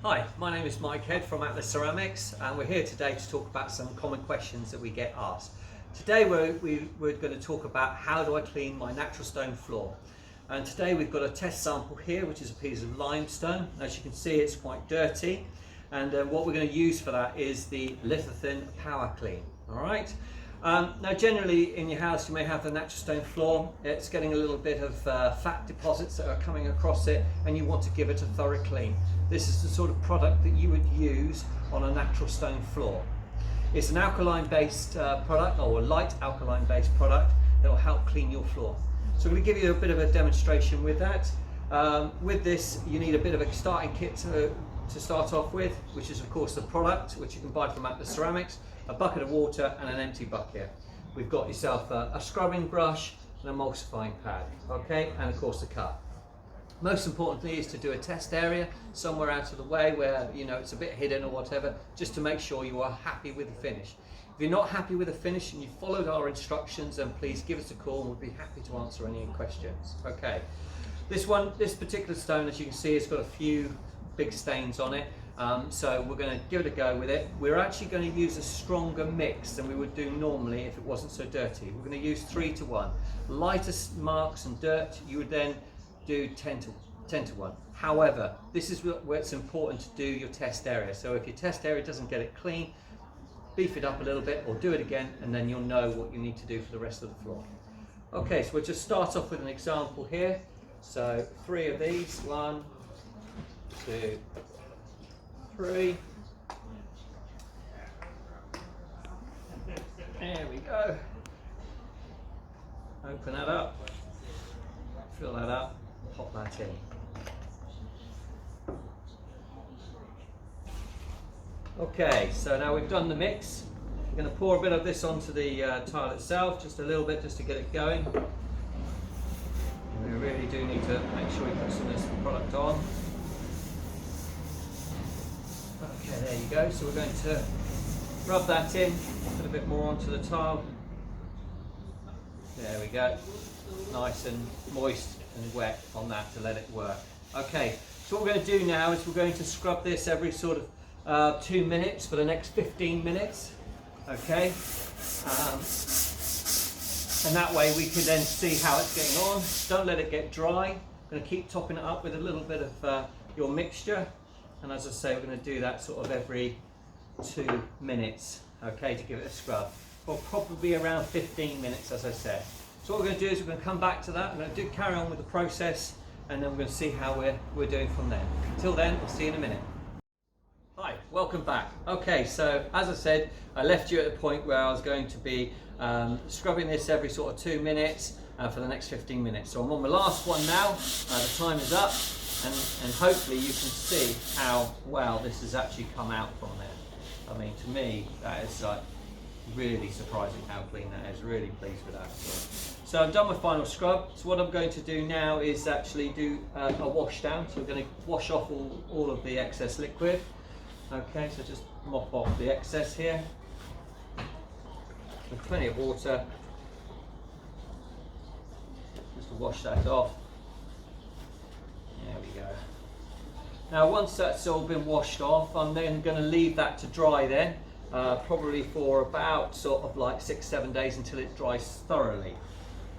Hi, my name is Mike Head from Atlas Ceramics, and we're here today to talk about some common questions that we get asked. Today we're going to talk about how do I clean my natural stone floor. And today we've got a test sample here, which is a piece of limestone. As you can see, it's quite dirty, and what we're going to use for that is the Lithofin Power Clean. All right. Now generally in your house you may have the natural stone floor. It's getting a little bit of fat deposits that are coming across it, and you want to give it a thorough clean. This is the sort of product that you would use on a natural stone floor. It's an alkaline based product, or a light alkaline based product that will help clean your floor. So I'm going to give you a bit of a demonstration with that. With this you need a bit of a starting kit to start off with, which is of course the product which you can buy from Atlas Ceramics, a bucket of water and an empty bucket. We've got yourself a scrubbing brush, an emulsifying pad, okay, and of course the cup. Most importantly is to do a test area somewhere out of the way where you know it's a bit hidden or whatever, just to make sure you are happy with the finish. If you're not happy with the finish and you followed our instructions, then please give us a call and we'll be happy to answer any questions. Okay, this particular stone, as you can see, has got a few big stains on it. So we're going to give it a go with it. We're actually going to use a stronger mix than we would do normally if it wasn't so dirty. We're going to use 3 to 1. Lighter marks and dirt, you would then do 10 to 1. However, this is where it's important to do your test area. So if your test area doesn't get it clean, beef it up a little bit or do it again, and then you'll know what you need to do for the rest of the floor. Okay, so we'll just start off with an example here. So 3 of these, 1, 2, 3. There we go. Open that up, fill that up, pop that in. Okay, so now we've done the mix. We're going to pour a bit of this onto the tile itself, just a little bit, just to get it going. We really do need to make sure we put some of this product on. Okay, there you go. So we're going to rub that in, put a bit more onto the tile. There we go. Nice and moist and wet on that to let it work. Okay, so what we're going to do now is we're going to scrub this every sort of 2 minutes for the next 15 minutes. Okay, and that way we can then see how it's getting on. Don't let it get dry. I'm going to keep topping it up with a little bit of your mixture. And as I say, we're going to do that sort of every 2 minutes, okay, to give it a scrub. Well, probably around 15 minutes, as I said. So what we're going to do is we're going to come back to that. I'm going to carry on with the process, and then we're going to see how we're doing from there. Until then, I'll see you in a minute. Hi, welcome back. Okay, so as I said, I left you at the point where I was going to be scrubbing this every sort of 2 minutes for the next 15 minutes. So I'm on my last one now. The time is up. And hopefully you can see how well this has actually come out from there. I mean, to me, that is like really surprising how clean that is. Really pleased with that. So I've done my final scrub. So what I'm going to do now is actually do a wash down. So we're going to wash off all of the excess liquid. Okay, so just mop off the excess here. With plenty of water. Just to wash that off. There we go. Now once that's all been washed off, I'm then going to leave that to dry then, probably for about sort of like 6-7 days until it dries thoroughly.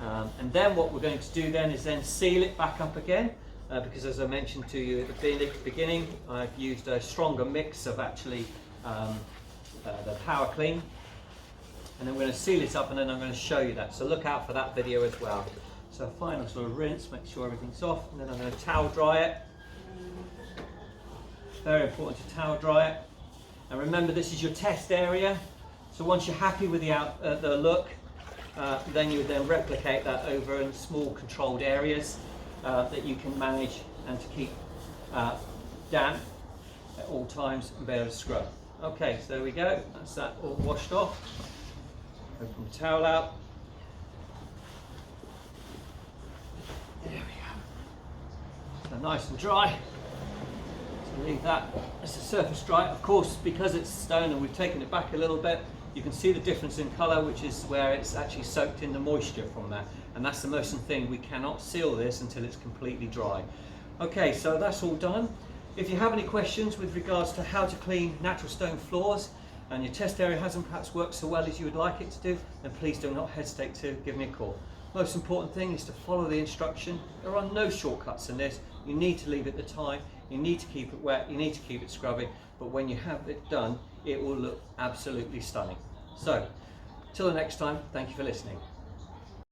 And then what we're going to do then is then seal it back up again, because as I mentioned to you at the beginning, I've used a stronger mix of actually the Power Clean. And then we're going to seal it up, and then I'm going to show you that. So look out for that video as well. So final sort of rinse, make sure everything's off, and then I'm going to towel dry it. Very important to towel dry it. And remember, this is your test area. So once you're happy with the look, then you would then replicate that over in small controlled areas that you can manage and to keep damp at all times and be able to scrub. Okay, so there we go. That's that all washed off. Open the towel out. There we go. So nice and dry. So leave that as a surface dry. Of course, because it's stone and we've taken it back a little bit, you can see the difference in colour, which is where it's actually soaked in the moisture from that. And that's the most important thing. We cannot seal this until it's completely dry. Okay, so that's all done. If you have any questions with regards to how to clean natural stone floors and your test area hasn't perhaps worked so well as you would like it to do, then please do not hesitate to give me a call. Most important thing is to follow the instruction. There are no shortcuts in this. You need to leave it the time, you need to keep it wet, you need to keep it scrubbing, but when you have it done, it will look absolutely stunning. So, till the next time, thank you for listening.